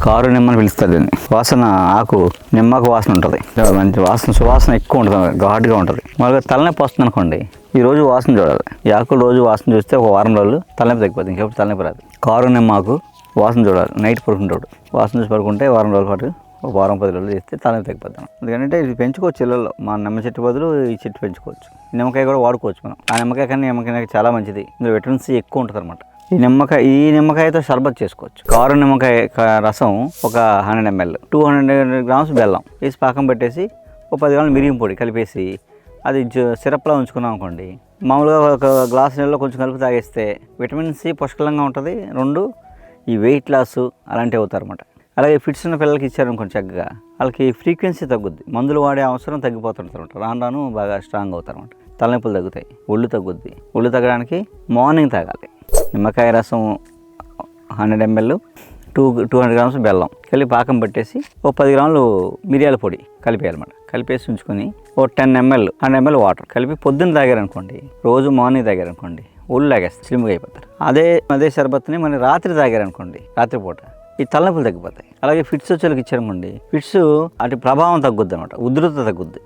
Car నిమ్మని పిలుస్తారు దీన్ని. వాసన ఆకు నిమ్మకు వాసన ఉంటుంది, మంచి వాసన, సువాసన ఎక్కువ ఉంటుంది, ఘాటుగా ఉంటుంది. మామూలుగా తలనొప్పి వస్తుంది అనుకోండి, ఈ రోజు వాసన చూడాలి. ఈ ఆకు రోజు వాసన చూస్తే ఒక వారం రోజులు తలనొప్పి తగ్గిపోతుంది, ఇంకెప్పుడు తలనొప్పి రాదు. కారు నిమ్మాకు వాసన చూడాలి, నైట్ పడుకుంటాడు, వాసన చూసి పడుకుంటే వారం రోజుల పాటు, ఒక వారం 10 రోజులు చేస్తే తలనొప్పి తగ్గిపోతాం. ఎందుకంటే ఇది పెంచుకోవచ్చు ఇళ్ళల్లో, మా నిమ్మ చెట్టు బదులు ఈ చెట్టు పెంచుకోవచ్చు. ఈ నిమ్మకాయ కూడా వాడుకోవచ్చు మనం. ఆ నిమ్మకాయ కానీ నిమ్మకాయ చాలా మంచిది, ఇందులో విటమిన్ సి ఎక్కువ ఉంటుంది అనమాట. ఈ నిమ్మకాయతో షర్బత్ చేసుకోవచ్చు. కారు నిమ్మకాయ రసం ఒక 100 ml, 200 grams బెల్లం వేసి పాకం పెట్టేసి ఒక 10 grams మిరియం పొడి కలిపేసి అది సిరప్లా ఉంచుకున్నాం అనుకోండి, మామూలుగా ఒక గ్లాస్ నీళ్ళలో కొంచెం కలిపి తాగేస్తే విటమిన్ సి పుష్కలంగా ఉంటుంది. 2 ఈ వెయిట్ లాస్ అలాంటివి అవుతారు అనమాట. అలాగే ఫిట్స్ ఉన్న పిల్లలకి ఇచ్చారనుకోండి చక్కగా, వాళ్ళకి ఫ్రీక్వెన్సీ తగ్గుద్ది, మందులు వాడే అవసరం తగ్గిపోతుంటుంది అనమాట. రాను బాగా స్ట్రాంగ్ అవుతారు అనమాట. తలనొప్పులు తగ్గుతాయి, ఒళ్ళు తగ్గుద్ది. ఒళ్ళు తగ్గడానికి మార్నింగ్ తాగాలి. నిమ్మకాయ రసం 100 ml, 200 grams బెల్లం కలిపి పాకం పట్టేసి ఒక 10 grams మిరియాల పొడి కలిపేయాలన్నమాట. కలిపేసి ఉంచుకొని ఒక 10 ml, 100 ml వాటర్ కలిపి పొద్దున్న తాగారనుకోండి, రోజు మార్నింగ్ తాగారనుకోండి, ఒళ్ళు లాగేస్తారు, స్లిమ్గా అయిపోతారు. అదే షర్బత్ని మన రాత్రి తాగారనుకోండి, రాత్రిపూట ఈ తలనొప్పులు తగ్గిపోతాయి. అలాగే ఫిట్స్ వచ్చేకి ఇచ్చారనుకోండి, ఫిట్స్ అటు ప్రభావం తగ్గుద్ది అనమాట, ఉధృత తగ్గుద్ది.